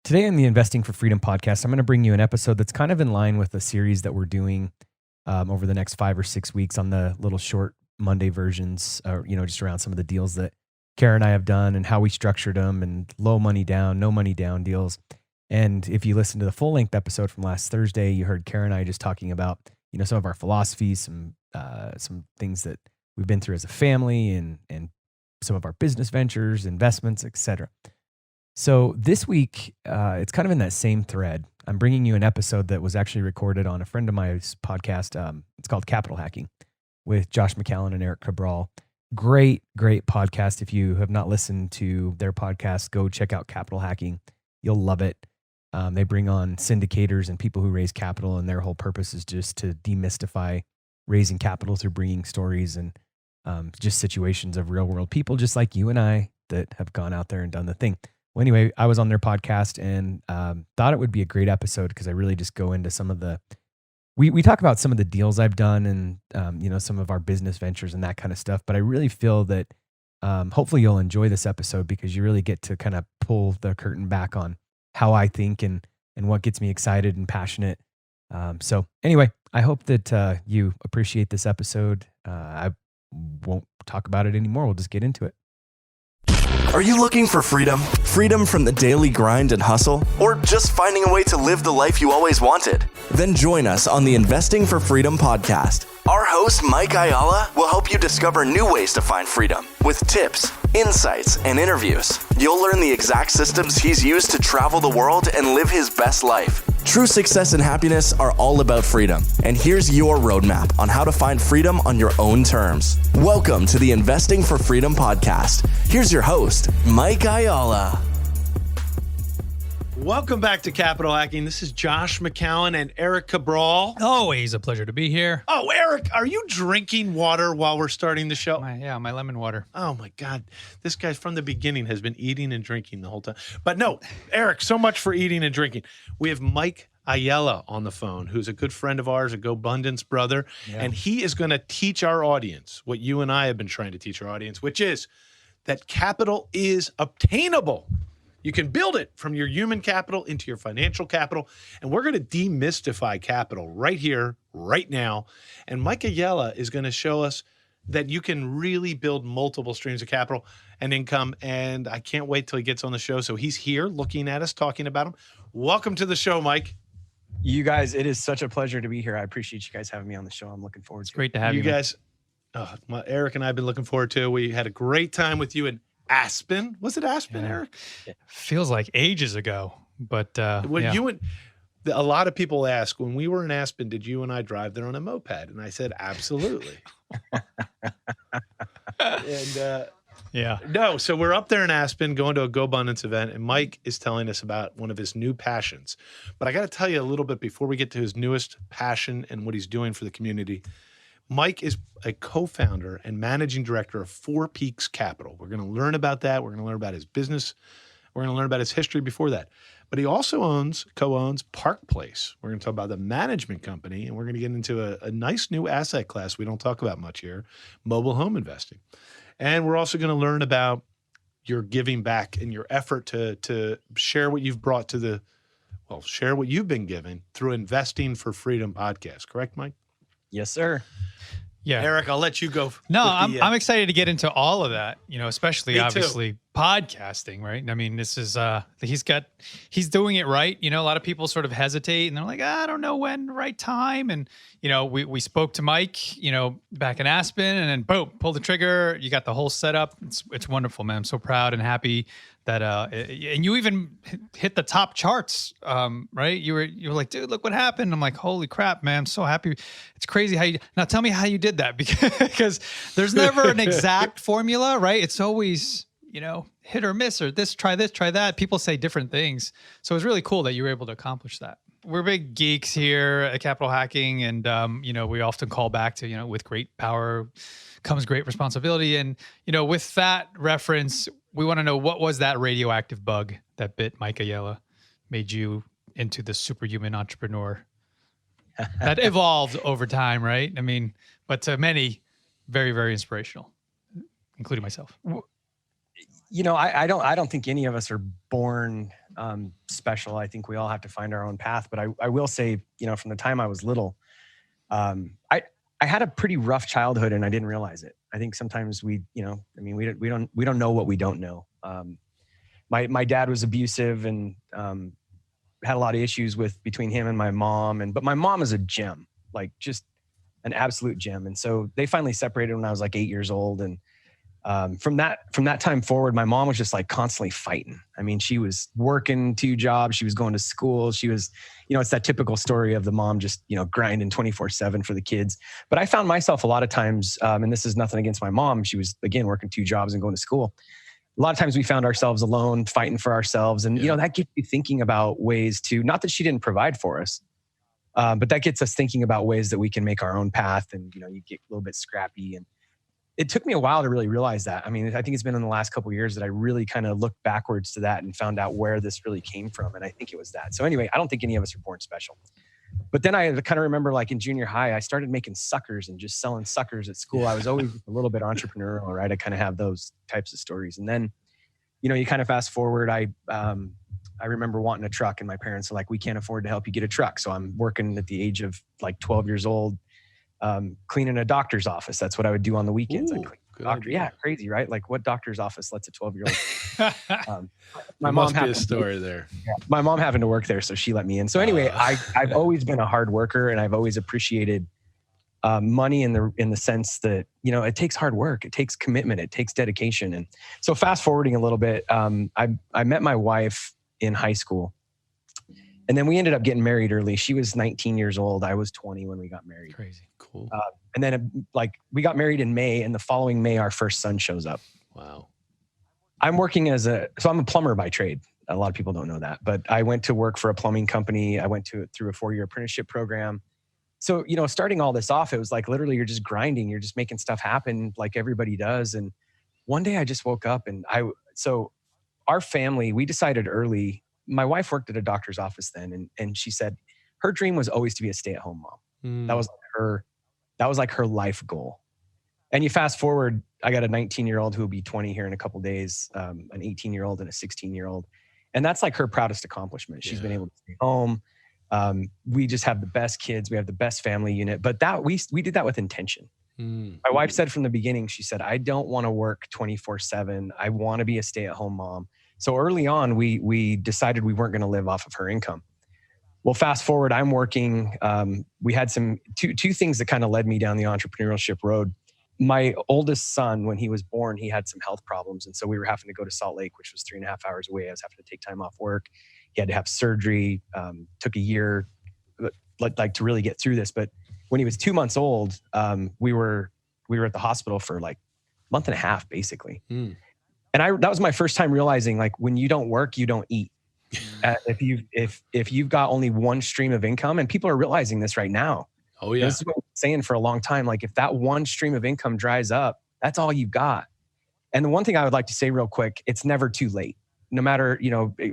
Today in the Investing for Freedom podcast, I'm going to bring you an episode that's kind of in line with a series that we're doing over the next 5 or 6 weeks on the little short Monday versions, just around some of the deals that Kara and I have done and how we structured them and low money down, no money down deals. And if you listen to the full length episode from last Thursday, you heard Kara and I just talking about, some of our philosophies, some things that we've been through as a family and some of our business ventures, investments, etc. So this week, it's kind of in that same thread. I'm bringing you an episode that was actually recorded on a friend of mine's podcast. It's called Capital Hacking with Josh McCallen and Erik Cabral. Great podcast. If you have not listened to their podcast, go check out Capital Hacking. You'll love it. They bring on syndicators and people who raise capital, and their whole purpose is just to demystify raising capital through bringing stories and just situations of real world people just like you and I that have gone out there and done the thing. Well, anyway, I was on their podcast and thought it would be a great episode because I really just go into some of the, we talk about some of the deals I've done and, some of our business ventures and that kind of stuff. But I really feel that hopefully you'll enjoy this episode because you really get to kind of pull the curtain back on how I think and what gets me excited and passionate. So anyway, I hope that you appreciate this episode. I won't talk about it anymore. We'll just get into it. Are you looking for freedom? Freedom from the daily grind and hustle? Or just finding a way to live the life you always wanted? Then join us on the Investing for Freedom podcast. Our host, Mike Ayala, will help you discover new ways to find freedom with tips, insights, and interviews. You'll learn the exact systems he's used to travel the world and live his best life. True success and happiness are all about freedom. And here's your roadmap on how to find freedom on your own terms. Welcome to the Investing for Freedom podcast. Here's your host, Mike Ayala. Welcome back to Capital Hacking. This is Josh McCallen and Erik Cabral. Always a pleasure to be here. Oh, Erik, are you drinking water while we're starting the show? My lemon water. Oh my God. This guy from the beginning has been eating and drinking the whole time. But no, Erik, so much for eating and drinking. We have Mike Ayala on the phone, who's a good friend of ours, a GoBundance brother. Yeah. And he is going to teach our audience what you and I have been trying to teach our audience, which is that capital is obtainable. You can build it from your human capital into your financial capital. And we're going to demystify capital right here, right now. And Mike Ayala is going to show us that you can really build multiple streams of capital and income. And I can't wait till he gets on the show. So he's here looking at us, talking about him. Welcome to the show, Mike. You guys, it is such a pleasure to be here. I appreciate you guys having me on the show. I'm looking forward to it. It's great to have you guys. Erik and I have been looking forward to it. We had a great time with you in Aspen. Was it Aspen, yeah. Erik? Feels like ages ago, but a lot of people ask, when we were in Aspen, did you and I drive there on a moped? And I said, absolutely. No, so we're up there in Aspen going to a GoBundance event, and Mike is telling us about one of his new passions. But I got to tell you a little bit before we get to his newest passion and what he's doing for the community. Mike is a co-founder and managing director of Four Peaks Capital. We're going to learn about that. We're going to learn about his business. We're going to learn about his history before that. But he also co-owns Park Place. We're going to talk about the management company, and we're going to get into a nice new asset class we don't talk about much here, mobile home investing. And we're also going to learn about your giving back and your effort to share what you've brought to share what you've been given through Investing for Freedom podcast. Correct, Mike? Yes, sir. Yeah, Erik, I'll let you go. No, I'm excited to get into all of that. Especially obviously too. Podcasting, right? I mean, this is he's doing it right. A lot of people sort of hesitate and they're like, I don't know when the right time. And we spoke to Mike, back in Aspen, and then boom, pull the trigger. You got the whole setup. It's wonderful, man. I'm so proud and happy that and you even hit the top charts, right? You were like, dude, look what happened. I'm like, holy crap, man, I'm so happy. It's crazy how now tell me how you did that, because there's never an exact formula, right? It's always hit or miss, or try this, try that. People say different things, so it's really cool that you were able to accomplish that. We're big geeks here at Capital Hacking, and we often call back to with great power comes great responsibility, and with that reference, we want to know, what was that radioactive bug that bit Mike Ayala, made you into the superhuman entrepreneur that evolved over time, right? I mean, but to many, very, very inspirational, including myself. I don't think any of us are born special. I think we all have to find our own path. But I will say, from the time I was little, I had a pretty rough childhood and I didn't realize it. I think sometimes we don't know what we don't know. My dad was abusive and had a lot of issues between him and my mom. But my mom is a gem, like just an absolute gem. And so they finally separated when I was like 8 years old. And from that time forward, my mom was just like constantly fighting. I mean, she was working 2 jobs. She was going to school. She was, it's that typical story of the mom just, grinding 24/7 for the kids. But I found myself a lot of times, and this is nothing against my mom. She was, again, working 2 jobs and going to school. A lot of times we found ourselves alone, fighting for ourselves. And, that gets you thinking about ways to, not that she didn't provide for us, but that gets us thinking about ways that we can make our own path. And, you get a little bit scrappy. And it took me a while to really realize that. I mean, I think it's been in the last couple of years that I really kind of looked backwards to that and found out where this really came from. And I think it was that. So anyway, I don't think any of us are born special. But then I kind of remember, like in junior high, I started making suckers and just selling suckers at school. I was always a little bit entrepreneurial, right? I kind of have those types of stories. And then, you kind of fast forward, I remember wanting a truck and my parents are like, we can't afford to help you get a truck. So I'm working at the age of like 12 years old, cleaning a doctor's office. That's what I would do on the weekends. Ooh, doctor. Yeah, crazy, right? Like what doctor's office lets a 12-year-old? My mom had a story there. Yeah, my mom happened to work there, so she let me in. So anyway, I've always been a hard worker, and I've always appreciated money in the sense that it takes hard work, it takes commitment, it takes dedication. And so fast forwarding a little bit, I met my wife in high school. And then we ended up getting married early. She was 19 years old. I was 20 when we got married. Crazy. Cool. And then we got married in May, and the following May, our first son shows up. Wow. I'm working so I'm a plumber by trade. A lot of people don't know that, but I went to work for a plumbing company. I went through a 4-year apprenticeship program. So, starting all this off, it was like, literally you're just grinding. You're just making stuff happen like everybody does. And one day I just woke up and so our family, we decided early. My wife worked at a doctor's office then, and she said her dream was always to be a stay-at-home mom. That was like her life goal. And you fast forward, I got a 19-year-old who will be 20 here in a couple of days, an 18-year-old and a 16-year-old. And that's like her proudest accomplishment. She's been able to stay home. We just have the best kids. We have the best family unit, but we did that with intention. My wife said from the beginning, she said, I don't want to work 24/7. I want to be a stay-at-home mom. So early on, we decided we weren't going to live off of her income. Well, fast forward, I'm working. We had two things that kind of led me down the entrepreneurship road. My oldest son, when he was born, he had some health problems. And so we were having to go to Salt Lake, which was 3.5 hours away. I was having to take time off work. He had to have surgery. Took a year to really get through this. But when he was 2 months old, we were at the hospital for like a month and a half, basically. And that was my first time realizing, like, when you don't work, you don't eat. If you've got only one stream of income, and people are realizing this right now. Oh yeah. This is what I've been saying for a long time. Like, if that one stream of income dries up, that's all you've got. And the one thing I would like to say real quick, it's never too late. No matter,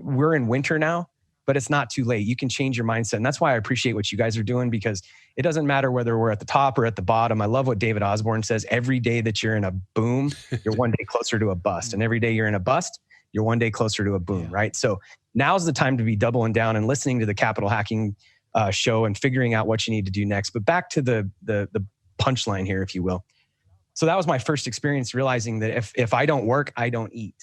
we're in winter now, but it's not too late. You can change your mindset. And that's why I appreciate what you guys are doing, because it doesn't matter whether we're at the top or at the bottom. I love what David Osborne says. Every day that you're in a boom, you're one day closer to a bust. And every day you're in a bust, you're one day closer to a boom, right? So now's the time to be doubling down and listening to the Capital Hacking show and figuring out what you need to do next. But back to the punchline here, if you will. So that was my first experience realizing that if I don't work, I don't eat.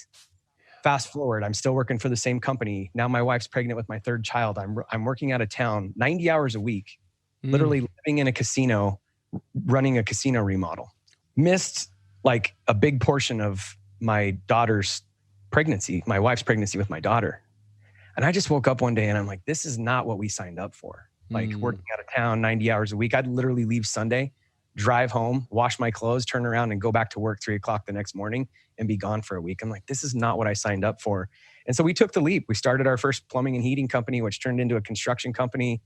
Fast forward, I'm still working for the same company. Now my wife's pregnant with my 3rd child. I'm working out of town 90 hours a week, literally living in a casino, running a casino remodel. Missed like a big portion of my daughter's pregnancy, my wife's pregnancy with my daughter. And I just woke up one day and I'm like, this is not what we signed up for. Like working out of town 90 hours a week. I'd literally leave Sunday, drive home, wash my clothes, turn around and go back to work 3 o'clock the next morning and be gone for a week. I'm like, this is not what I signed up for. And so we took the leap. We started our first plumbing and heating company, which turned into a construction company.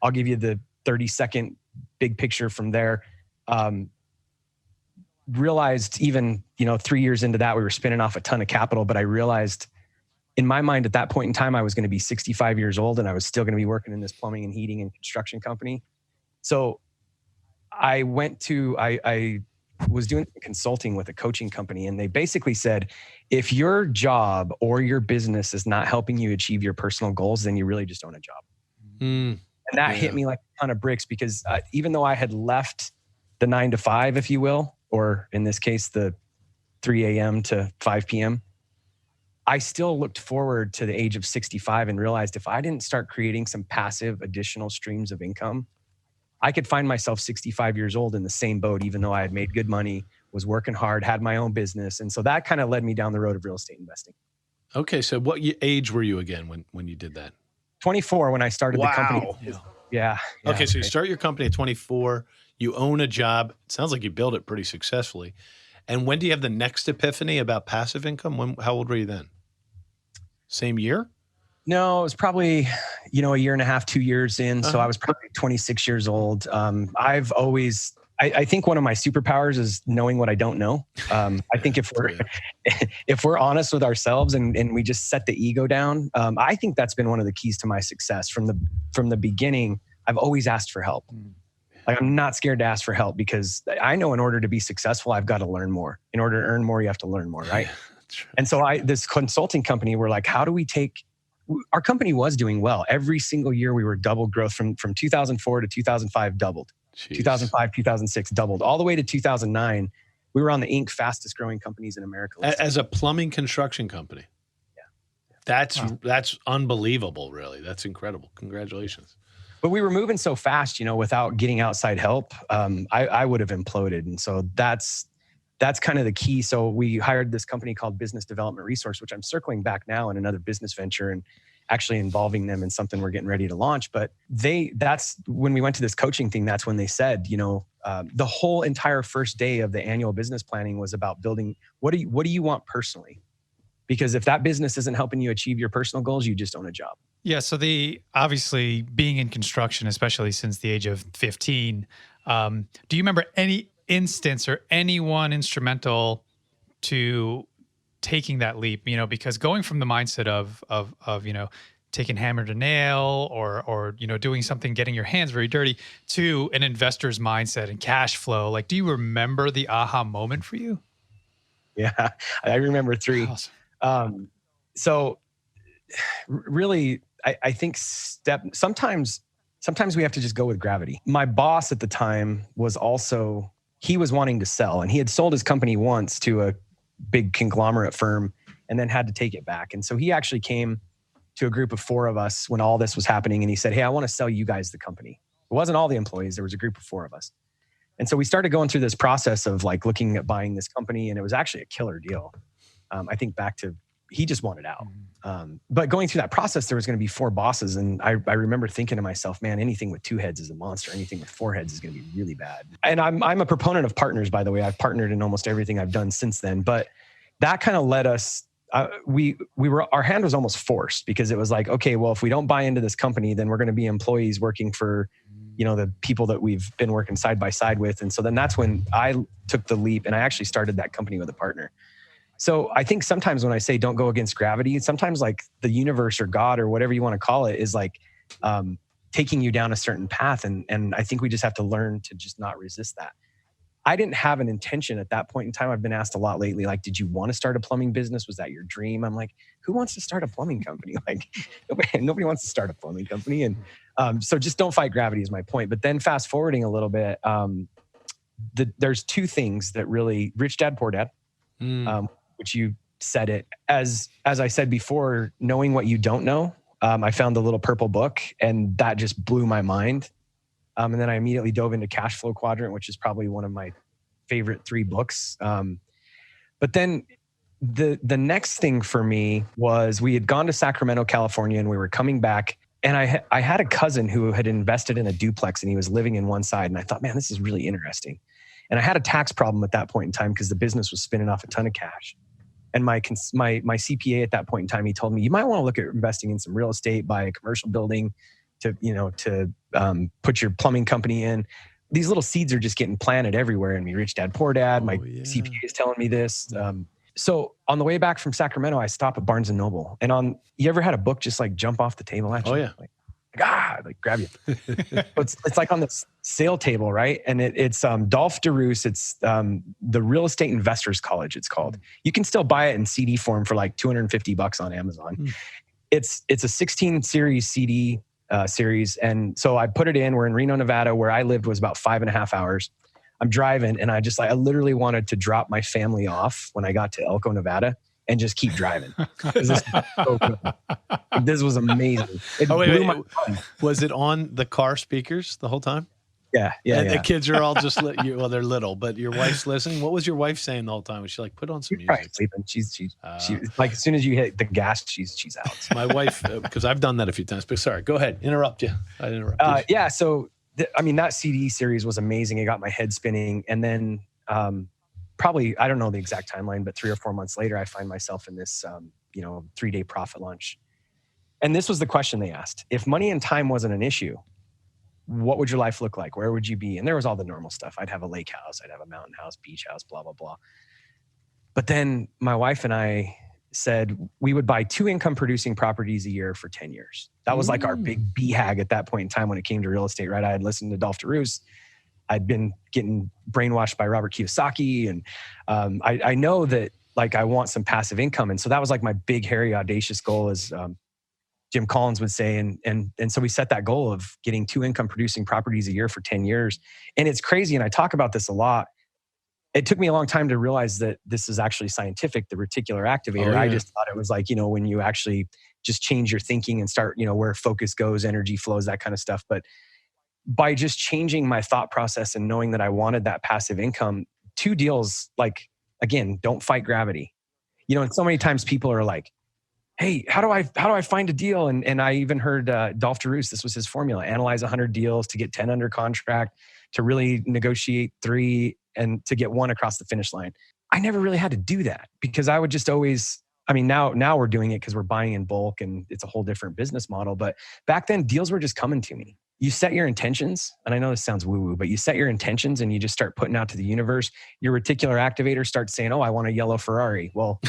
I'll give you the 30-second big picture from there. Realized even, 3 years into that, we were spinning off a ton of capital, but I realized in my mind at that point in time, I was going to be 65 years old and I was still going to be working in this plumbing and heating and construction company. So I was doing consulting with a coaching company, and they basically said, if your job or your business is not helping you achieve your personal goals, then you really just own a job. And that hit me like a ton of bricks, because even though I had left the 9 to 5, if you will, or in this case, the 3 a.m. to 5 p.m., I still looked forward to the age of 65 and realized if I didn't start creating some passive additional streams of income, I could find myself 65 years old in the same boat, even though I had made good money, was working hard, had my own business. And so that kind of led me down the road of real estate investing. Okay. So what age were you again when you did that? 24 when I started the company. Yeah. Okay. So you start your company at 24, you own a job. It sounds like you built it pretty successfully. And when do you have the next epiphany about passive income? How old were you then? Same year? No, it was probably, a year and a half, 2 years in. So I was probably 26 years old. I think one of my superpowers is knowing what I don't know. I think if we're honest with ourselves and we just set the ego down, I think that's been one of the keys to my success from the beginning. I've always asked for help. Like, I'm not scared to ask for help, because I know in order to be successful, I've got to learn more. In order to earn more, you have to learn more, right? And so this consulting company, we're like, how do we our company was doing well. Every single year we were double growth from 2004 to 2005, doubled. Jeez. 2005, 2006, doubled. All the way to 2009, we were on the Inc. fastest growing companies in America. As a plumbing construction company. Yeah. That's unbelievable, really. That's incredible. Congratulations. But we were moving so fast, without getting outside help, I would have imploded. And so that's kind of the key. So we hired this company called Business Development Resource, which I'm circling back now in another business venture and actually involving them in something we're getting ready to launch. But that's when we went to this coaching thing, that's when they said, the whole entire first day of the annual business planning was about building, what do you want personally? Because if that business isn't helping you achieve your personal goals, you just own a job. Yeah. So obviously being in construction, especially since the age of 15, do you remember any instance or anyone instrumental to taking that leap? Because going from the mindset of taking hammer to nail or doing something, getting your hands very dirty, to an investor's mindset and cash flow. Like, do you remember the aha moment for you? Yeah, I remember 3. Awesome. So really, I think sometimes we have to just go with gravity. My boss at the time he was wanting to sell, and he had sold his company once to a big conglomerate firm and then had to take it back. And so he actually came to a group of 4 of us when all this was happening, and he said, "Hey, I want to sell you guys the company." It wasn't all the employees. There was a group of 4 of us. And so we started going through this process of like looking at buying this company, and it was actually a killer deal. I think back to, he just wanted out. But going through that process, there was going to be 4 bosses. And I remember thinking to myself, man, anything with 2 heads is a monster. Anything with 4 heads is going to be really bad. And I'm a proponent of partners, by the way. I've partnered in almost everything I've done since then. But that kind of led us, our hand was almost forced, because it was like, okay, well, if we don't buy into this company, then we're going to be employees working for, the people that we've been working side by side with. And so then that's when I took the leap, and I actually started that company with a partner. So I think sometimes when I say don't go against gravity, sometimes like the universe or God or whatever you want to call it is like taking you down a certain path. And I think we just have to learn to just not resist that. I didn't have an intention at that point in time. I've been asked a lot lately, like, did you want to start a plumbing business? Was that your dream? I'm like, who wants to start a plumbing company? Like nobody wants to start a plumbing company. And so just don't fight gravity is my point. But then fast forwarding a little bit, there's 2 things that really, Rich Dad, Poor Dad, which you said it. As I said before, knowing what you don't know, I found the little purple book, and that just blew my mind. And then I immediately dove into Cash Flow Quadrant, which is probably one of my favorite 3 books. But then the next thing for me was, we had gone to Sacramento, California, and we were coming back. And I had a cousin who had invested in a duplex, and he was living in one side. And I thought, man, this is really interesting. And I had a tax problem at that point in time because the business was spinning off a ton of cash. And my CPA at that point in time, he told me, you might want to look at investing in some real estate, buy a commercial building to put your plumbing company in. These little seeds are just getting planted everywhere in me. Rich Dad, Poor Dad. My CPA is telling me this. So on the way back from Sacramento, I stopped at Barnes & Noble. And you ever had a book just like jump off the table at you? Oh, yeah. like grab you. It's like on this sale table, right? And it's Dolph DeRoos. It's the Real Estate Investors College, it's called. You can still buy it in CD form for like $250 on Amazon. It's a 16 series CD series. And so I put it in. We're in Reno, Nevada. Where I lived was about 5.5 hours. I'm driving, and I literally wanted to drop my family off when I got to Elko, Nevada, and just keep driving. This was so good. This was amazing. It blew my mind. Was it on the car speakers the whole time? Yeah. And the kids are all just well, they're little, but your wife's listening. What was your wife saying the whole time? Was she like, put on some music? Sleeping. She's like, as soon as you hit the gas, she's out. My wife, because I've done that a few times. But sorry, go ahead. Interrupt you. I interrupted. Yeah. So that CD series was amazing. It got my head spinning, and then probably, I don't know the exact timeline, but 3 or 4 months later, I find myself in this 3-day profit launch. And this was the question they asked: if money and time wasn't an issue, what would your life look like? Where would you be? And there was all the normal stuff. I'd have a lake house, I'd have a mountain house, beach house, blah, blah, blah. But then my wife and I said we would buy 2 income producing properties a year for 10 years. That was like our big BHAG at that point in time when it came to real estate, right? I had listened to Dolph DeRoos. I'd been getting brainwashed by Robert Kiyosaki. And I know that like I want some passive income. And so that was like my big, hairy, audacious goal, as Jim Collins would say. And so we set that goal of getting 2 income producing properties a year for 10 years. And it's crazy. And I talk about this a lot. It took me a long time to realize that this is actually scientific, the reticular activator. Oh, yeah. I just thought it was like, when you actually just change your thinking and start, where focus goes, energy flows, that kind of stuff. But by just changing my thought process and knowing that I wanted that passive income, 2 deals, like, again, don't fight gravity. And so many times people are like, hey, how do I find a deal? And I even heard Dolph DeRoos, this was his formula: analyze 100 deals to get 10 under contract, to really negotiate 3, and to get 1 across the finish line. I never really had to do that because I would just always, now we're doing it because we're buying in bulk and it's a whole different business model. But back then, deals were just coming to me. You set your intentions, and I know this sounds woo-woo, but you set your intentions and you just start putting out to the universe. Your reticular activator starts saying, oh, I want a yellow Ferrari. Well,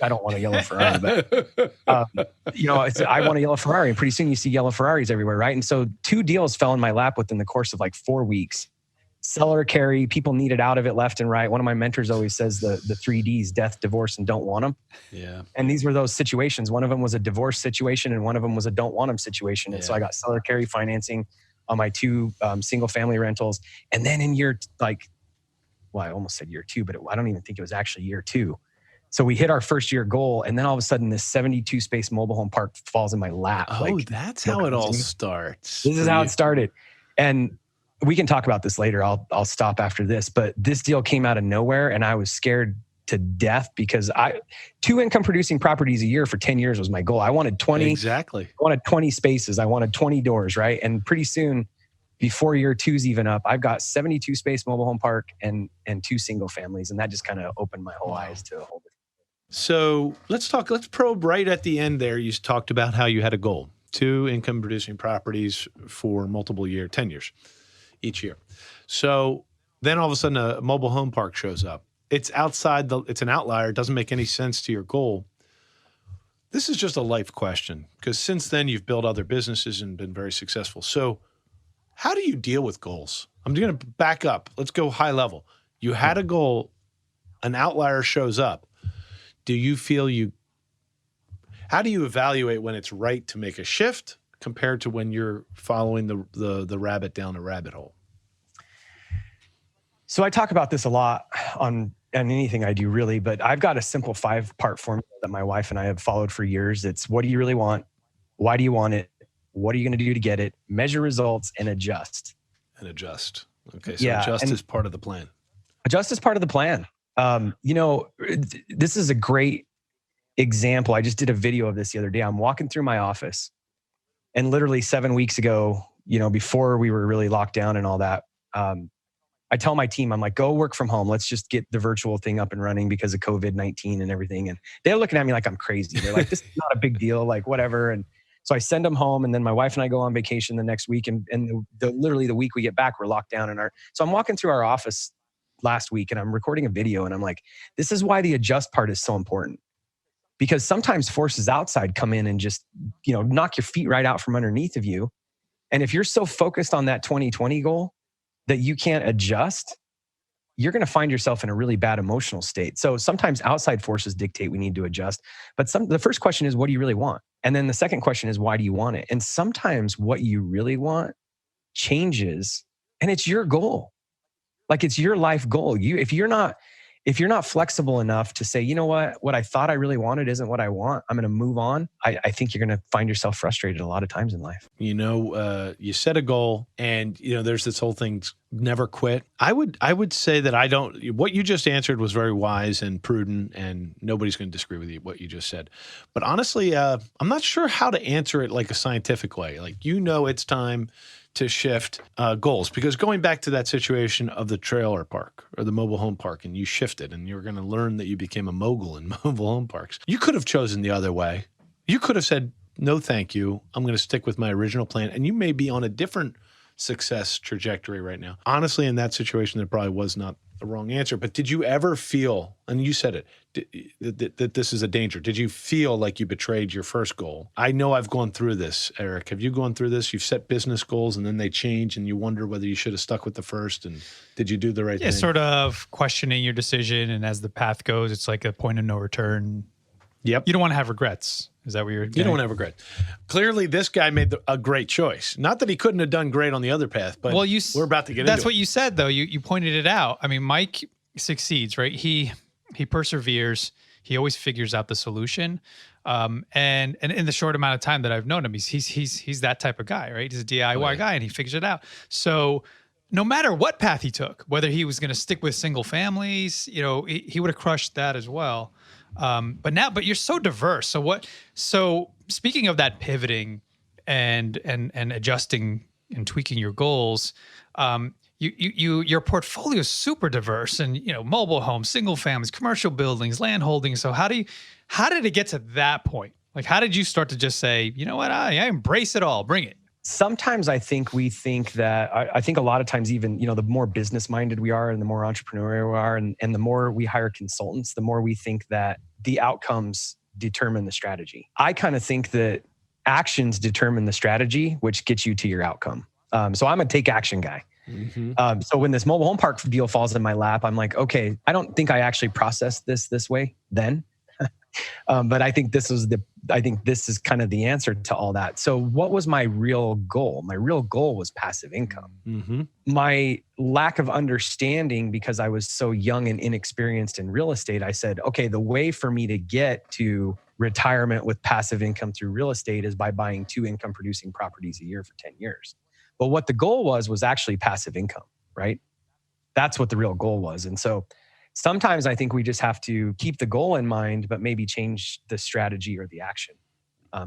I don't want a yellow Ferrari, but I want a yellow Ferrari. And pretty soon you see yellow Ferraris everywhere, right? And so 2 deals fell in my lap within the course of like 4 weeks. Seller carry, people needed out of it left and right. One of my mentors always says the 3 Ds: death, divorce, and don't want them. Yeah. And these were those situations. One of them was a divorce situation, and one of them was a don't want them situation. And so I got seller carry financing on my 2 single family rentals. And then in I almost said year 2, but I don't even think it was actually year 2. So we hit our first year goal, and then all of a sudden this 72 space mobile home park falls in my lap. Oh, that's how it all starts. This is how it started. And we can talk about this later. I'll stop after this, but this deal came out of nowhere, and I was scared to death because 2 income producing properties a year for 10 years was my goal. I wanted 20. Exactly. I wanted 20 spaces. I wanted 20 doors, right? And pretty soon, before year 2's even up, I've got 72 space mobile home park and 2 single families. And that just kind of opened my whole eyes to a whole different. So let's probe right at the end there. You talked about how you had a goal: 2 income producing properties for multiple 10 years each year. So then all of a sudden a mobile home park shows up. It's it's an outlier. It doesn't make any sense to your goal. This is just a life question, because since then you've built other businesses and been very successful. So how do you deal with goals? I'm going to back up. Let's go high level. You had a goal, an outlier shows up. How do you evaluate when it's right to make a shift compared to when you're following the rabbit down the rabbit hole? So I talk about this a lot on anything I do, really, but I've got a simple 5-part formula that my wife and I have followed for years. It's: what do you really want? Why do you want it? What are you going to do to get it? Measure results and adjust. Okay. So adjust is part of the plan. Adjust is part of the plan. This is a great example. I just did a video of this the other day. I'm walking through my office, and literally 7 weeks ago, before we were really locked down and all that, I tell my team, I'm like, go work from home. Let's just get the virtual thing up and running because of COVID-19 and everything. And they're looking at me like I'm crazy. They're like, this is not a big deal, like whatever. And so I send them home, and then my wife and I go on vacation the next week. And literally the week we get back, we're locked down so I'm walking through our office last week, and I'm recording a video, and I'm like, this is why the adjust part is so important. because sometimes forces outside come in and just, knock your feet right out from underneath of you. And if you're so focused on that 2020 goal that you can't adjust, you're going to find yourself in a really bad emotional state. So sometimes outside forces dictate we need to adjust. But the first question is, what do you really want? And then the second question is, why do you want it? And sometimes what you really want changes, and it's your goal. Like, it's your life goal. If you're not flexible enough to say, you know what I thought I really wanted isn't what I want, I'm going to move on. I think you're going to find yourself frustrated a lot of times in life. You set a goal, and there's this whole thing, never quit. I would say that what you just answered was very wise and prudent, and nobody's going to disagree with what you just said. But honestly, I'm not sure how to answer it like a scientific way. Like, it's time to shift goals, because going back to that situation of the trailer park or the mobile home park, and you shifted and you were going to learn that you became a mogul in mobile home parks. You could have chosen the other way. You could have said, no, thank you. I'm going to stick with my original plan. And you may be on a different success trajectory right now. Honestly, in that situation, there probably was not the wrong answer. But did you ever feel, and you said it, that this is a danger? Did you feel like you betrayed your first goal? I know I've gone through this, Erik. Have you gone through this? You've set business goals and then they change and you wonder whether you should have stuck with the first, and did you do the right thing? Sort of questioning your decision. And as the path goes, it's like a point of no return. Yep. You don't want to have regrets. Is that what you're getting? You don't want to have regret. Clearly, this guy made a great choice. Not that he couldn't have done great on the other path, but we're about to get into it. That's what you said, though. You pointed it out. I mean, Mike succeeds, right? He perseveres. He always figures out the solution. And in the short amount of time that I've known him, he's that type of guy, right? He's a DIY guy, and he figures it out. So no matter what path he took, whether he was going to stick with single families, he would have crushed that as well. But you're so diverse. So speaking of that pivoting and adjusting and tweaking your goals, your portfolio is super diverse, and mobile homes, single families, commercial buildings, land holdings. So how did it get to that point? Like, how did you start to just say, you know what, I embrace it all, bring it? Sometimes I think we think that, I think a lot of times even, the more business minded we are and the more entrepreneurial we are and the more we hire consultants, the more we think that the outcomes determine the strategy. I kind of think that actions determine the strategy, which gets you to your outcome. So I'm a take action guy. Mm-hmm. So when this mobile home park deal falls in my lap, I'm like, okay, I don't think I actually processed this way then. But I think this is kind of the answer to all that. So what was my real goal? My real goal was passive income. Mm-hmm. My lack of understanding, because I was so young and inexperienced in real estate, I said, okay, the way for me to get to retirement with passive income through real estate is by buying 2 income producing properties a year for 10 years. But what the goal was actually passive income, right? That's what the real goal was. And so sometimes I think we just have to keep the goal in mind, but maybe change the strategy or the action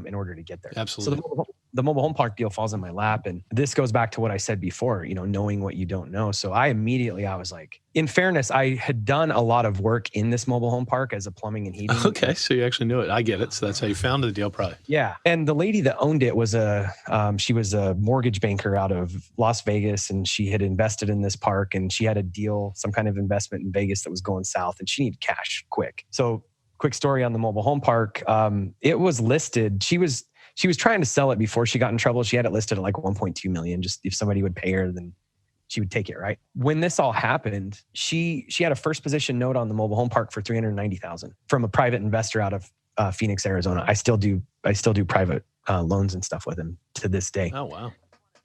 in order to get there. Absolutely. So the mobile home park deal falls in my lap. And this goes back to what I said before, knowing what you don't know. So I was like, in fairness, I had done a lot of work in this mobile home park as a plumbing and heating. Okay. So you actually knew it. I get it. So that's how you found the deal probably. Yeah. And the lady that owned it was she was a mortgage banker out of Las Vegas, and she had invested in this park, and she had a deal, some kind of investment in Vegas that was going south, and she needed cash quick. So quick story on the mobile home park. It was listed. She was trying to sell it before she got in trouble. She had it listed at like 1.2 million. Just if somebody would pay her, then she would take it, right? When this all happened, she had a first position note on the mobile home park for $390,000 from a private investor out of Phoenix, Arizona. I still do private loans and stuff with him to this day. Oh, wow.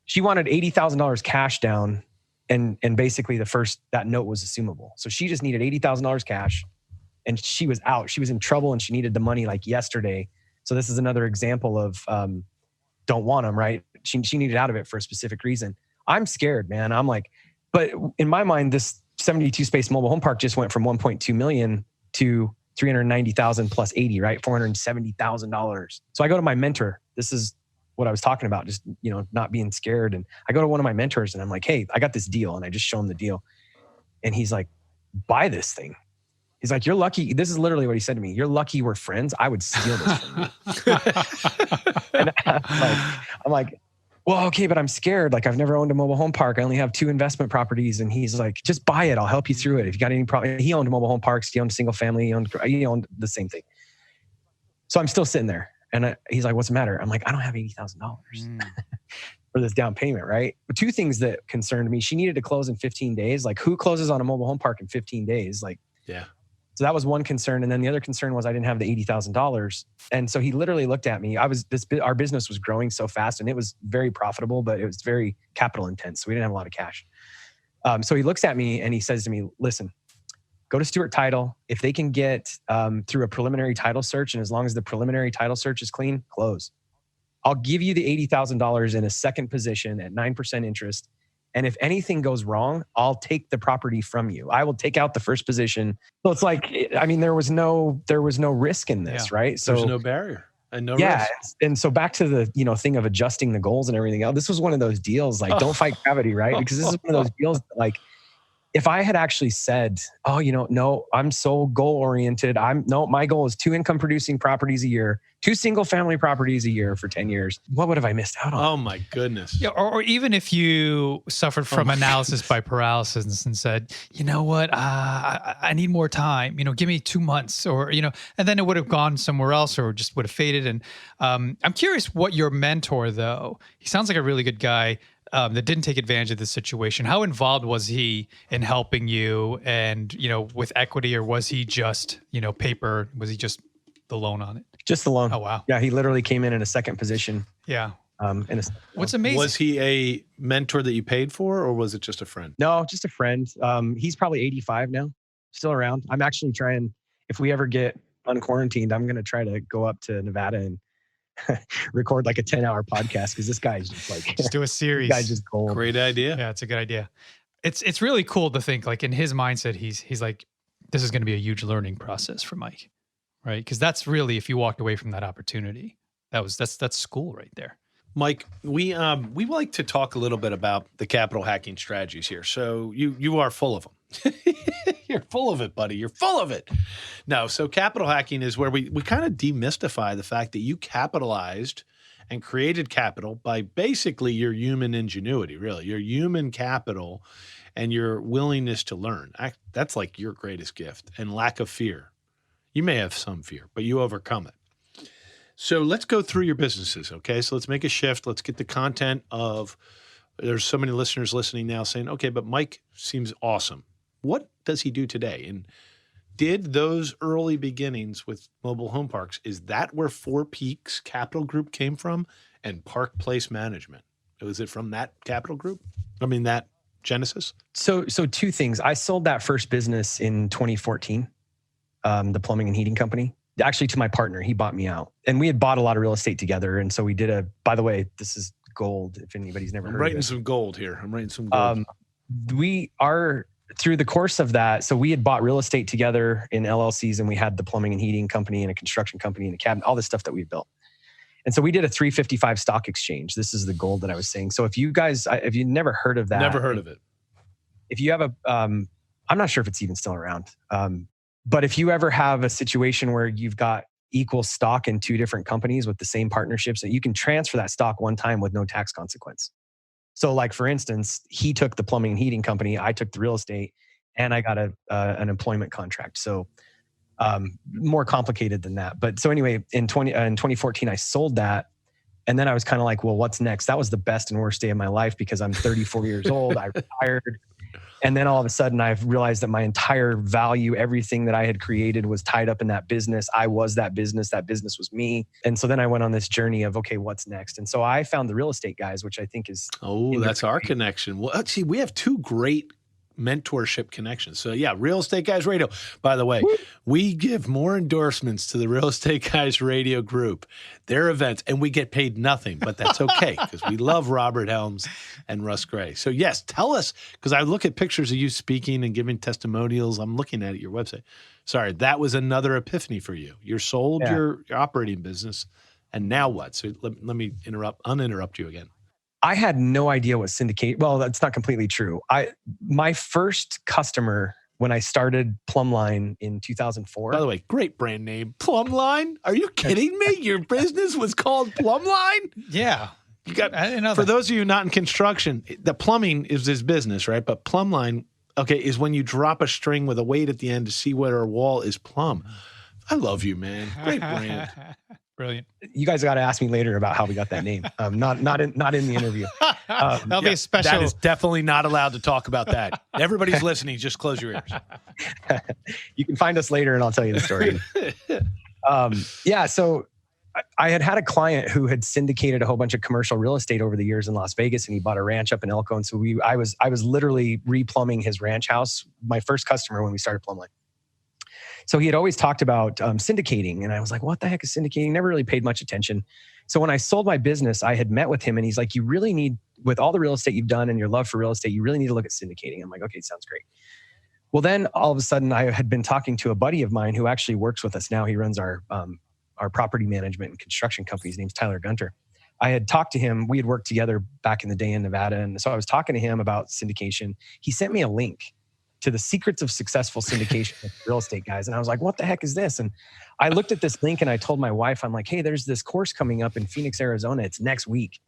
She wanted $80,000 cash down, and basically that note was assumable. So she just needed $80,000 cash, and she was out. She was in trouble, and she needed the money like yesterday. So this is another example of don't want them, right? She needed out of it for a specific reason. I'm scared, man. I'm like, but in my mind, this 72 space mobile home park just went from 1.2 million to 390,000 plus 80, right? $470,000. So I go to my mentor. This is what I was talking about, just, not being scared. And I go to one of my mentors and I'm like, hey, I got this deal. And I just show him the deal. And he's like, buy this thing. He's like, you're lucky. This is literally what he said to me. You're lucky we're friends. I would steal this from you. And I'm like, well, okay, but I'm scared. Like, I've never owned a mobile home park. I only have 2 investment properties. And he's like, just buy it. I'll help you through it. If you got any problem. He owned mobile home parks. He owned single family. He owned the same thing. So I'm still sitting there. And he's like, what's the matter? I'm like, I don't have $80,000 for this down payment, right? But two things that concerned me. She needed to close in 15 days. Like, who closes on a mobile home park in 15 days? Like, yeah. So that was one concern. And then the other concern was I didn't have the $80,000. And so he literally looked at me. Our business was growing so fast and it was very profitable, but it was very capital intense. So we didn't have a lot of cash. So he looks at me and he says to me, listen, go to Stewart Title. If they can get through a preliminary title search, and as long as the preliminary title search is clean, close. I'll give you the $80,000 in a second position at 9% interest. And if anything goes wrong, I'll take the property from you. I will take out the first position. So it's like, I mean, there was no risk in this, right? So there's no barrier and no risk. And so back to the thing of adjusting the goals and everything else. This was one of those deals, like don't fight gravity, right? Because this is one of those deals that, like, if I had actually said, oh, no, I'm so goal oriented. My goal is 2 income producing properties a year, 2 single family properties a year for 10 years. What would have I missed out on? Oh my goodness. Yeah, or even if you suffered from analysis by paralysis and said, you know what, I need more time, give me 2 months or, and then it would have gone somewhere else or just would have faded. And I'm curious what your mentor, though, he sounds like a really good guy. That didn't take advantage of the situation. How involved was he in helping you and, with equity, or was he just, paper? Was he just the loan on it? Just the loan. Oh, wow. Yeah. He literally came in a second position. Yeah. What's amazing? Was he a mentor that you paid for, or was it just a friend? No, just a friend. He's probably 85 now, still around. I'm actually trying, if we ever get unquarantined, I'm going to try to go up to Nevada and record like a 10-hour podcast, because this guy's just like just do a series. This guy's just gold. Great idea. Yeah, it's a good idea. It's really cool to think, like, in his mindset, he's like, this is going to be a huge learning process for Mike, right? Because that's really, if you walked away from that opportunity, that's school right there. Mike, we like to talk a little bit about the capital hacking strategies here. So you are full of them. You're full of it, buddy. You're full of it. No, so capital hacking is where we kind of demystify the fact that you capitalized and created capital by basically your human ingenuity, really, your human capital and your willingness to learn. That's like your greatest gift, and lack of fear. You may have some fear, but you overcome it. So let's go through your businesses, okay? So let's make a shift. Let's get the content of, there's so many listeners listening now saying, okay, but Mike seems awesome. What does he do today? And did those early beginnings with mobile home parks, is that where Four Peaks Capital Group came from and Park Place Management? Was it from that capital group? I mean, that genesis? So two things. I sold that first business in 2014, the plumbing and heating company. Actually, to my partner, he bought me out. And we had bought a lot of real estate together. And so we did by the way, this is gold if anybody's never heard of it. I'm writing some gold here. Through the course of that, so we had bought real estate together in LLCs, and we had the plumbing and heating company and a construction company and a cabinet, all this stuff that we had built. And so we did a 355 stock exchange. This is the gold that I was saying. So if you never heard of that. Never heard of it. If you have I'm not sure if it's even still around. But if you ever have a situation where you've got equal stock in 2 different companies with the same partnerships, that you can transfer that stock one time with no tax consequence. So like, for instance, he took the plumbing and heating company, I took the real estate, and I got an employment contract. So more complicated than that. But so anyway, in 2014, I sold that. And then I was kind of like, well, what's next? That was the best and worst day of my life, because I'm 34 years old. I retired. And then all of a sudden I've realized that my entire value, everything that I had created, was tied up in that business. I was that business was me. And so then I went on this journey of, okay, what's next? And so I found the real estate guys, which I think is... Oh, that's our connection. Well, see, we have 2 great mentorship connections. So yeah, Real Estate Guys Radio. By the way, we give more endorsements to the Real Estate Guys Radio group, their events, and we get paid nothing, but that's okay, because we love Robert Helms and Russ Gray. So yes, tell us, because I look at pictures of you speaking and giving testimonials. I'm looking at your website. Sorry, that was another epiphany for you. You sold your operating business, and now what? So let me uninterrupt you again. I had no idea what syndicate. Well, that's not completely true. My first customer when I started Plumline in 2004. By the way, great brand name, Plumline. Are you kidding me? Your business was called Plumline? Yeah. You got. I didn't know for that. those of you not in construction, the plumbing is his business, right? But Plumline, okay, is when you drop a string with a weight at the end to see whether a wall is plumb. I love you, man. Great brand. Brilliant. You guys got to ask me later about how we got that name. Not in the interview. That'll be a special. That is definitely not allowed to talk about that. Everybody's listening. Just close your ears. You can find us later and I'll tell you the story. So I had a client who had syndicated a whole bunch of commercial real estate over the years in Las Vegas, and he bought a ranch up in Elko. And so I was literally replumbing his ranch house, my first customer when we started Plumline. So he had always talked about syndicating. And I was like, what the heck is syndicating? Never really paid much attention. So when I sold my business, I had met with him and he's like, you really need, with all the real estate you've done and your love for real estate, you really need to look at syndicating. I'm like, okay, sounds great. Well, then all of a sudden I had been talking to a buddy of mine who actually works with us now. He runs our property management and construction company. His name's Tyler Gunter. I had talked to him. We had worked together back in the day in Nevada. And so I was talking to him about syndication. He sent me a link to the secrets of successful syndication with real estate guys. And I was like, what the heck is this? And I looked at this link and I told my wife, I'm like, hey, there's this course coming up in Phoenix, Arizona. It's next week.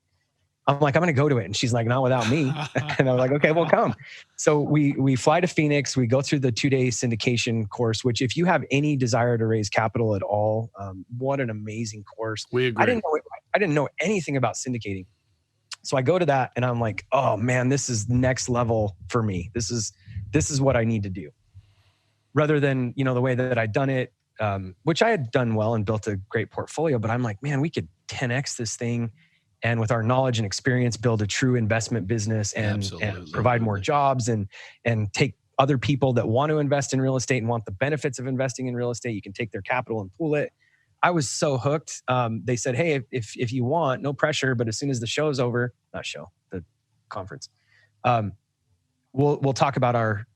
I'm like, I'm going to go to it. And she's like, not without me. And I was like, okay, well, come. So we fly to Phoenix. We go through the 2-day syndication course, which if you have any desire to raise capital at all, what an amazing course. We agree. I didn't know anything about syndicating. So I go to that and I'm like, oh man, this is next level for me. This is what I need to do. Rather than, the way that I'd done it, which I had done well and built a great portfolio, but I'm like, man, we could 10X this thing. And with our knowledge and experience, build a true investment business and provide more jobs and take other people that want to invest in real estate and want the benefits of investing in real estate. You can take their capital and pool it. I was so hooked. They said, hey, if you want, no pressure, but as soon as the show's over, the conference, we'll talk about our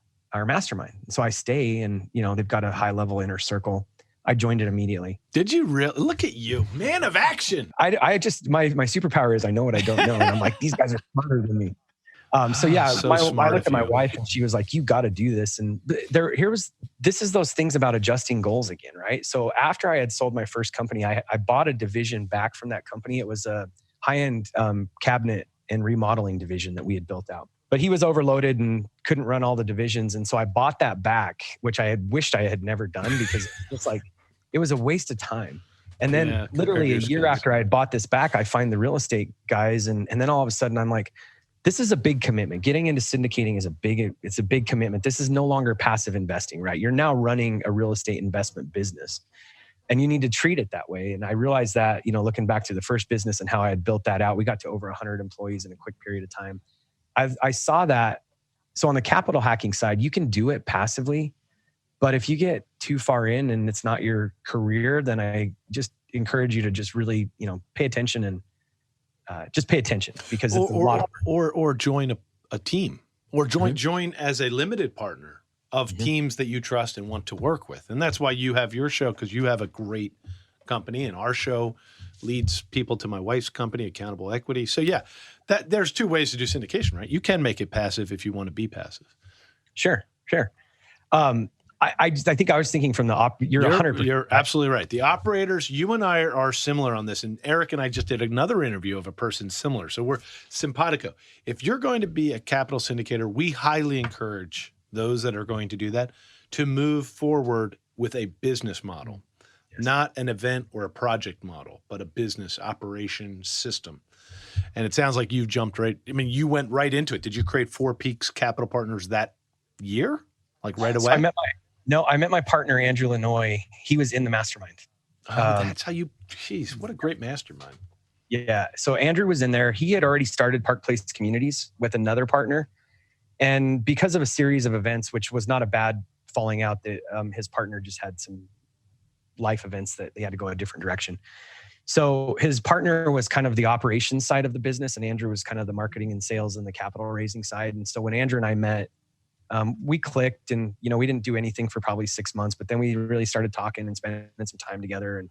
mastermind. So I stay and, they've got a high level inner circle. I joined it immediately. Did you really? Look at you, man of action. I just, my superpower is I know what I don't know. And I'm like, these guys are smarter than me. I looked at my wife and she was like, you got to do this. And this is those things about adjusting goals again, right? So after I had sold my first company, I bought a division back from that company. It was a high-end cabinet and remodeling division that we had built out. But he was overloaded and couldn't run all the divisions. And so I bought that back, which I had wished I had never done because it was a waste of time. And then literally a year after I had bought this back, I find the real estate guys. And then all of a sudden I'm like, this is a big commitment. Getting into syndicating is it's a big commitment. This is no longer passive investing, right? You're now running a real estate investment business and you need to treat it that way. And I realized that, looking back to the first business and how I had built that out, we got to over 100 employees in a quick period of time. I saw that. So on the capital hacking side, you can do it passively, but if you get too far in and it's not your career, then I just encourage you to just really, pay attention and just pay attention because it's a lot. Or join a team or join as a limited partner of teams that you trust and want to work with. And that's why you have your show, because you have a great company, and our show leads people to my wife's company, Accountable Equity. So that there's two ways to do syndication, right? You can make it passive if you want to be passive. Sure. I think I was thinking from you're 100%. You're absolutely right. The operators, you and I are similar on this. And Erik and I just did another interview of a person similar. So we're simpatico. If you're going to be a capital syndicator, we highly encourage those that are going to do that to move forward with a business model. Yes. Not an event or a project model, but a business operation system. And it sounds like you you went right into it. Did you create Four Peaks Capital Partners that year? Like right away? So I met my partner, Andrew Lanoy. He was in the mastermind. That's how what a great mastermind. Yeah. So Andrew was in there. He had already started Park Place Communities with another partner. And because of a series of events, which was not a bad falling out, that his partner just had some life events that they had to go a different direction. So his partner was kind of the operations side of the business, and Andrew was kind of the marketing and sales and the capital raising side. And so when Andrew and I met, we clicked, and we didn't do anything for probably 6 months, but then we really started talking and spending some time together. And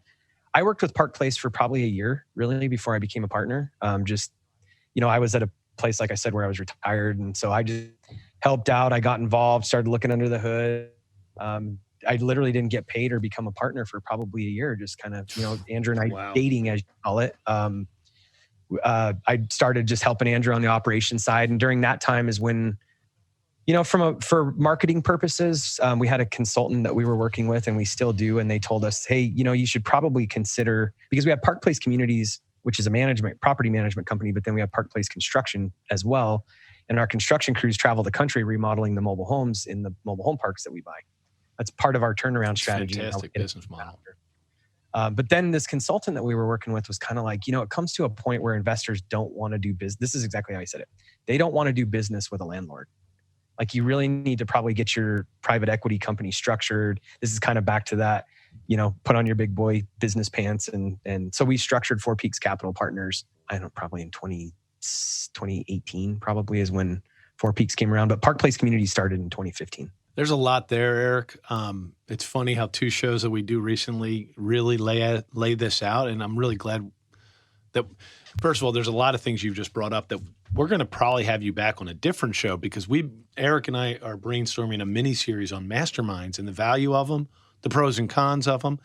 I worked with Park Place for probably a year, really, before I became a partner. I was at a place, like I said, where I was retired, and so I just helped out. I got involved, started looking under the hood. I literally didn't get paid or become a partner for probably a year, just kind of, Andrew and I dating, as you call it. I started just helping Andrew on the operations side. And during that time is when, for marketing purposes, we had a consultant that we were working with, and we still do. And they told us, hey, you should probably consider, because we have Park Place Communities, which is a property management company, but then we have Park Place Construction as well. And our construction crews travel the country remodeling the mobile homes in the mobile home parks that we buy. That's part of our turnaround strategy. Fantastic business model. But then this consultant that we were working with was kind of like, it comes to a point where investors don't want to do business. This is exactly how he said it. They don't want to do business with a landlord. Like, you really need to probably get your private equity company structured. This is kind of back to that, put on your big boy business pants. And so we structured Four Peaks Capital Partners, probably in 2018 probably is when Four Peaks came around, but Park Place Community started in 2015. There's a lot there, Erik. It's funny how 2 shows that we do recently really lay this out. And I'm really glad that, first of all, there's a lot of things you've just brought up that we're going to probably have you back on a different show, because Erik and I are brainstorming a mini series on masterminds and the value of them, the pros and cons of them.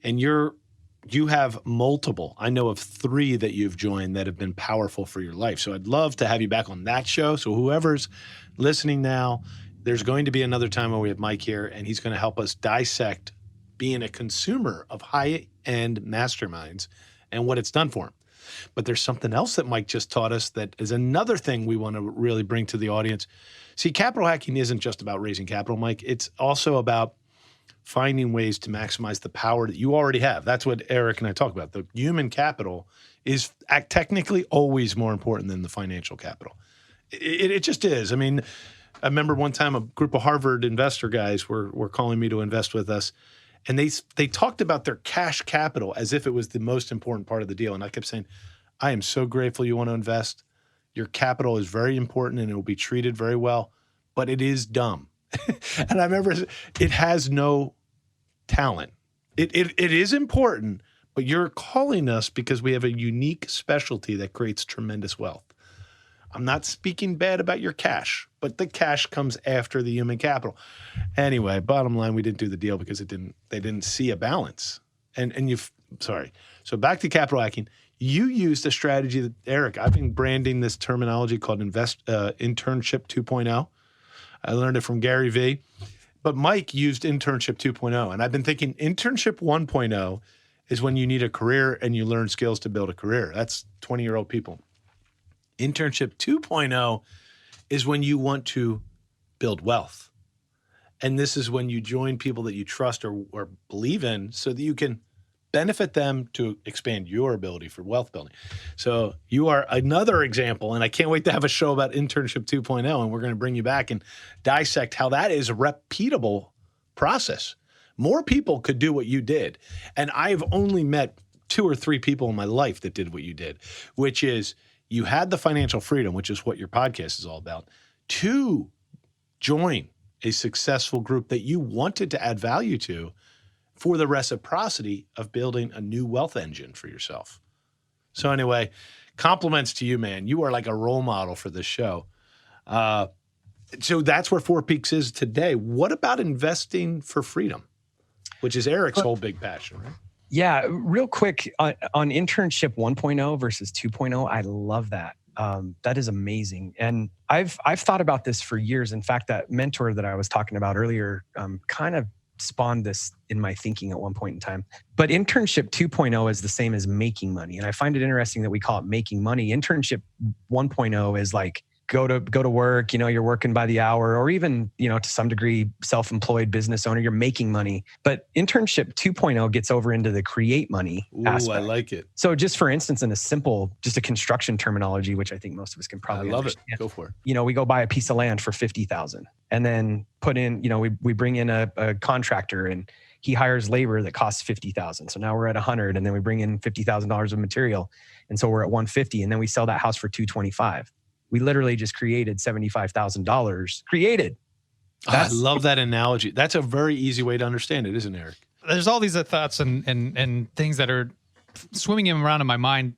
And you have multiple. I know of 3 that you've joined that have been powerful for your life. So I'd love to have you back on that show. So whoever's listening now, there's going to be another time when we have Mike here, and he's going to help us dissect being a consumer of high-end masterminds and what it's done for him. But there's something else that Mike just taught us that is another thing we want to really bring to the audience. See, capital hacking isn't just about raising capital, Mike. It's also about finding ways to maximize the power that you already have. That's what Erik and I talk about. The human capital is technically always more important than the financial capital. It just is. I mean, I remember one time a group of Harvard investor guys were calling me to invest with us, and they talked about their cash capital as if it was the most important part of the deal. And I kept saying, I am so grateful you want to invest. Your capital is very important and it will be treated very well, but it is dumb. And I remember it has no talent. It is important, but you're calling us because we have a unique specialty that creates tremendous wealth. I'm not speaking bad about your cash, but the cash comes after the human capital. Anyway, bottom line, we didn't do the deal because they didn't see a balance. So back to capital hacking. You used a strategy that, Erik, I've been branding this terminology called Internship 2.0. I learned it from Gary Vee. But Mike used Internship 2.0. And I've been thinking Internship 1.0 is when you need a career and you learn skills to build a career. That's 20-year-old people. Internship 2.0 is when you want to build wealth. And this is when you join people that you trust or believe in so that you can benefit them to expand your ability for wealth building. So you are another example, and I can't wait to have a show about Internship 2.0, and we're going to bring you back and dissect how that is a repeatable process. More people could do what you did. And I've only met 2 or 3 people in my life that did what you did, which is you had the financial freedom, which is what your podcast is all about, to join a successful group that you wanted to add value to for the reciprocity of building a new wealth engine for yourself. So anyway, compliments to you, man. You are like a role model for this show. So that's where Four Peaks is today. What about investing for freedom, which is Erik's whole big passion, right? Yeah, real quick on Internship 1.0 versus 2.0, I love that. That is amazing. And I've thought about this for years. In fact, that mentor that I was talking about earlier kind of spawned this in my thinking at one point in time. But Internship 2.0 is the same as making money. And I find it interesting that we call it making money. Internship 1.0 is like, go to work, you're working by the hour, or even, to some degree, self-employed business owner, you're making money. But Internship 2.0 gets over into the create money aspect. I like it. So just for instance, in just a construction terminology, which I think most of us can probably understand. It. Go for it. We go buy a piece of land for $50,000 and then put in, we bring in a contractor and he hires labor that costs $50,000. So now we're at $100, and then we bring in $50,000 of material. And so we're at $150, and then we sell that house for $225. We literally just created $75,000. I love that analogy. That's a very easy way to understand it, isn't it, Erik? There's all these thoughts and things that are swimming around in my mind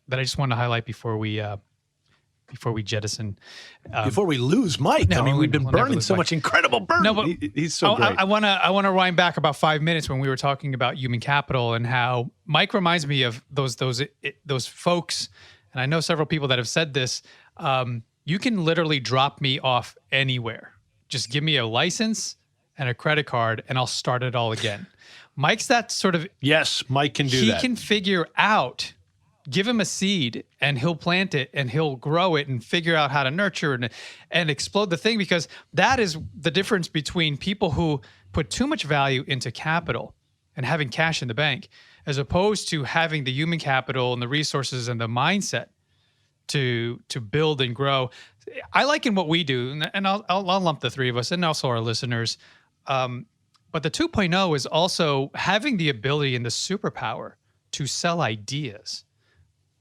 that I just want to highlight before we jettison. Before we lose Mike. No, we've been burning so much incredible burn. No, but he's so great. I want to rewind back about 5 minutes when we were talking about human capital and how Mike reminds me of those folks. And I know several people that have said this. you can literally drop me off anywhere. Just give me a license and a credit card and I'll start it all again. Mike's that sort of, Yes, Mike can do he that. can figure out, give him a seed and he'll plant it and he'll grow it and figure out how to nurture and explode the thing, because that is the difference between people who put too much value into capital and having cash in the bank, as opposed to having the human capital and the resources and the mindset to build and grow. I like in what we do, and I'll lump the three of us and also our listeners. But the 2.0 is also having the ability and the superpower to sell ideas,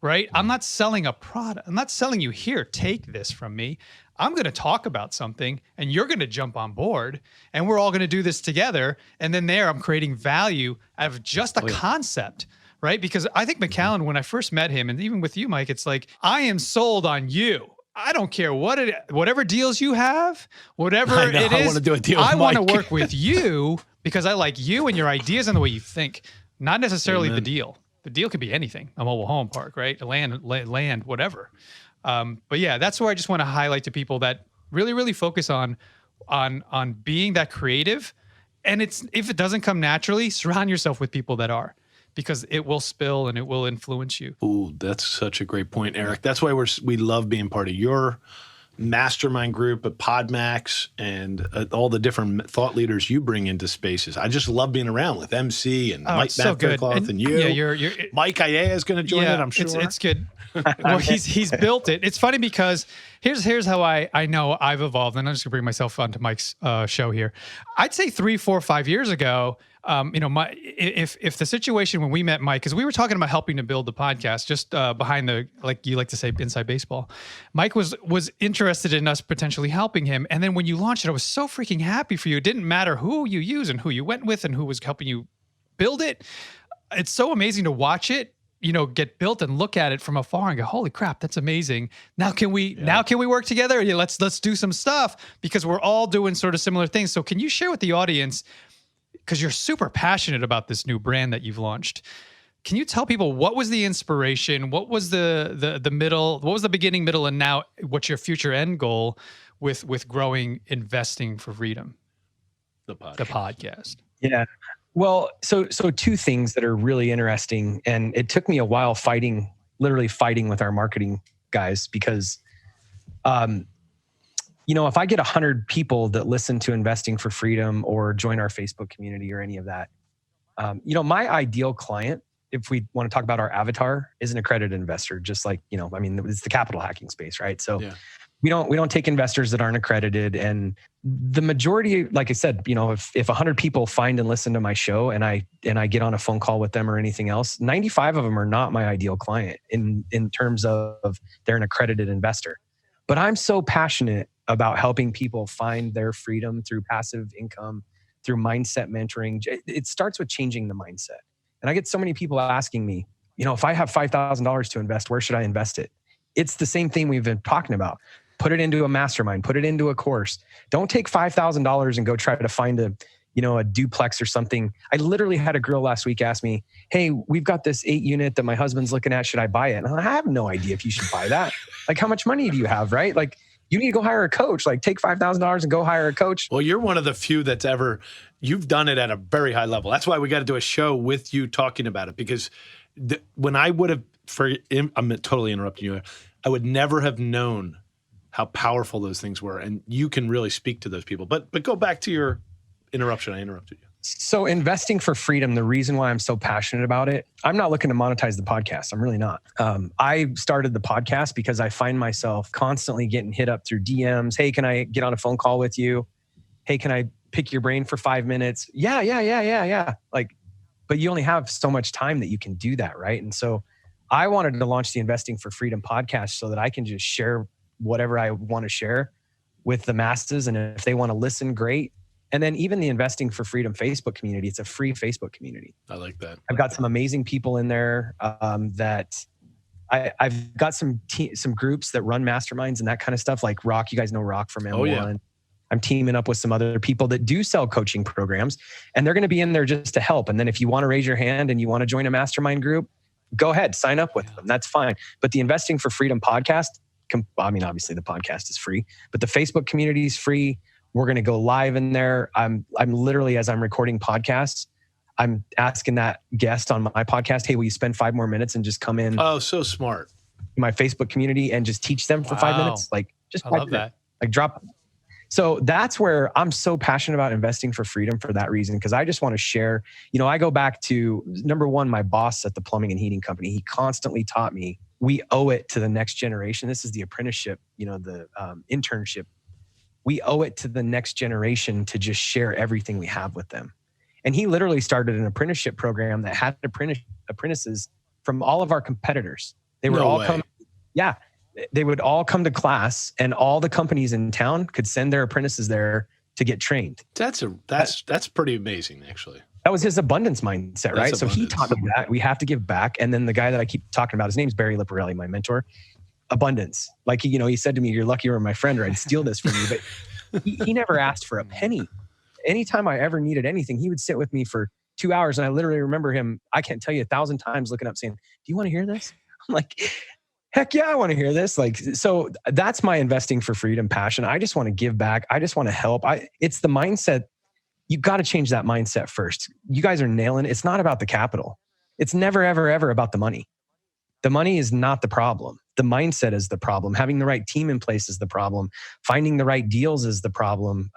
right? I'm not selling a product. I'm not selling you, here, take this from me. I'm going to talk about something and you're going to jump on board and we're all going to do this together. And then I'm creating value out of just a concept, right? Because I think McCallen, when I first met him, and even with you, Mike, it's like, I am sold on you. I don't care whatever deals you have, whatever it is. I want to do a deal with I want to Mike. work with you because I like you and your ideas and the way you think, not necessarily the deal. The deal could be anything, a mobile home park, right? A land, whatever. But yeah, that's where I just want to highlight to people that really, really focus on being that creative. And if it doesn't come naturally, surround yourself with people that are, because it will spill and it will influence you. Ooh, that's such a great point, Erik. That's why we love being part of your mastermind group at PodMax and all the different thought leaders you bring into spaces. I just love being around with MC and Mike so good. Cloth and you. Yeah, you're Mike Ayala is going to join it, I'm sure. It's good. Well, he's built it. It's funny because here's how I know I've evolved, and I'm just gonna bring myself onto Mike's show here. I'd say 3, 4, 5 years ago, if the situation when we met Mike, because we were talking about helping to build the podcast, just behind the, like you like to say, inside baseball. Mike was interested in us potentially helping him, and then when you launched it, I was so freaking happy for you. It didn't matter who you use and who you went with and who was helping you build it. It's so amazing to watch it, get built and look at it from afar and go, holy crap, that's amazing. Now can we work together? Yeah, let's do some stuff, because we're all doing sort of similar things. So can you share with the audience, because you're super passionate about this new brand that you've launched, can you tell people what was the inspiration? What was the middle? What was the beginning, middle, and now what's your future end goal with growing Investing for Freedom? The podcast. The podcast. Yeah. Well, so two things that are really interesting, and it took me a while literally fighting with our marketing guys, because, if I get 100 people that listen to Investing for Freedom or join our Facebook community or any of that, my ideal client, if we want to talk about our avatar, is an accredited investor, just like, it's the capital hacking space, right? So we don't take investors that aren't accredited. And the majority, like I said, if 100 people find and listen to my show and I get on a phone call with them or anything else, 95 of them are not my ideal client in terms of they're an accredited investor. But I'm so passionate about helping people find their freedom through passive income, through mindset mentoring. It starts with changing the mindset. And I get so many people asking me, if I have $5,000 to invest, where should I invest it? It's the same thing we've been talking about. Put it into a mastermind, put it into a course. Don't take $5,000 and go try to find a duplex or something. I literally had a girl last week ask me, hey, we've got this 8 unit that my husband's looking at. Should I buy it? And I'm like, I have no idea if you should buy that. Like, how much money do you have, right? Like, you need to go hire a coach. Like, take $5,000 and go hire a coach. Well, you're one of the few that's you've done it at a very high level. That's why we got to do a show with you talking about it, because when I would have, I'm totally interrupting you, I would never have known how powerful those things were. And you can really speak to those people. But go back to your interruption. I interrupted you. So Investing for Freedom, the reason why I'm so passionate about it, I'm not looking to monetize the podcast. I'm really not. I started the podcast because I find myself constantly getting hit up through DMs. Hey, can I get on a phone call with you? Hey, can I pick your brain for 5 minutes? Yeah. But you only have so much time that you can do that, right? And so I wanted to launch the Investing for Freedom podcast so that I can just share whatever I want to share with the masses. And if they want to listen, great. And then even the Investing for Freedom Facebook community, it's a free Facebook community. I like that. I've got some amazing people in there that I've got some groups that run masterminds and that kind of stuff, like Rock. You guys know Rock from M1. Oh, yeah. I'm teaming up with some other people that do sell coaching programs, and they're going to be in there just to help. And then if you want to raise your hand and you want to join a mastermind group, go ahead, sign up with them. That's fine. But the Investing for Freedom podcast, I mean, obviously the podcast is free, but the Facebook community is free. We're going to go live in there. I'm literally, as I'm recording podcasts, I'm asking that guest on my podcast, hey, will you spend 5 more minutes and just come in Oh, so smart. my Facebook community and just teach them for 5 minutes? Like just I 5 love minutes. that. Like drop. So that's where I'm so passionate about investing for freedom for that reason. Cause I just want to share, I go back to number one, my boss at the plumbing and heating company. He constantly taught me, we owe it to the next generation. This is the apprenticeship, the internship. We owe it to the next generation to just share everything we have with them. And he literally started an apprenticeship program that had apprentices from all of our competitors. They were all coming. Yeah. They would all come to class, and all the companies in town could send their apprentices there to get trained. That's pretty amazing, actually. That was his abundance mindset, right? So he taught me that we have to give back. And then the guy that I keep talking about, his name's Barry Liparelli, my mentor. Abundance. Like, he said to me, you're lucky you were my friend or I'd steal this from you. But he never asked for a penny. Anytime I ever needed anything, he would sit with me for 2 hours. And I literally remember him, I can't tell you 1,000 times looking up saying, do you want to hear this? I'm like, heck yeah, I want to hear this. Like, so that's my investing for freedom passion. I just want to give back. I just want to help. It's the mindset. You got to change that mindset first. You guys are nailing it. It's not about the capital. It's never, ever, ever about the money. The money is not the problem. The mindset is the problem. Having the right team in place is the problem. Finding the right deals is the problem.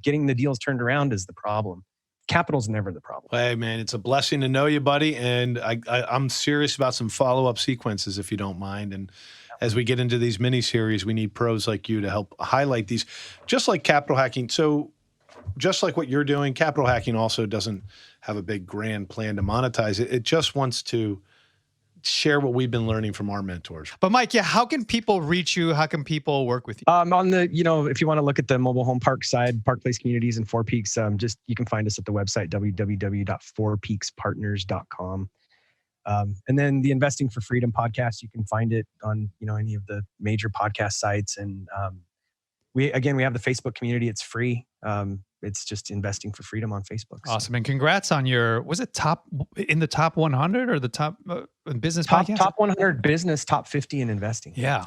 Getting the deals turned around is the problem. Capital's never the problem. Hey, man, it's a blessing to know you, buddy. And I'm serious about some follow-up sequences, if you don't mind. And as we get into these mini-series, we need pros like you to help highlight these. Just like capital hacking. So just like what you're doing, capital hacking also doesn't have a big grand plan to monetize it. It just wants to share what we've been learning from our mentors. But Mike, how can people reach you? How can people work with you? On the, if you want to look at the mobile home park side, Park Place Communities and Four Peaks, you can find us at the website, www.fourpeakspartners.com. And then the Investing for Freedom podcast, you can find it on, any of the major podcast sites. And we have the Facebook community. It's free. It's just Investing for Freedom on Facebook. Awesome. And congrats on was it in the top 100 or the top business podcast? Top 100 business, top 50 in investing. Yeah.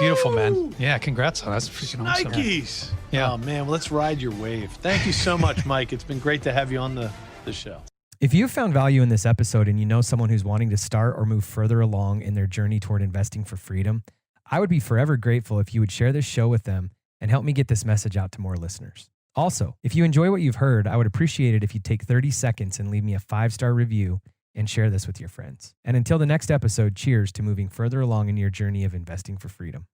Beautiful, man. Yeah. Congrats on that. That's freaking awesome. Nikes. Yeah. Oh, man. Well, let's ride your wave. Thank you so much, Mike. It's been great to have you on the show. If you've found value in this episode and you know someone who's wanting to start or move further along in their journey toward investing for freedom, I would be forever grateful if you would share this show with them and help me get this message out to more listeners. Also, if you enjoy what you've heard, I would appreciate it if you take 30 seconds and leave me a 5-star review and share this with your friends. And until the next episode, cheers to moving further along in your journey of investing for freedom.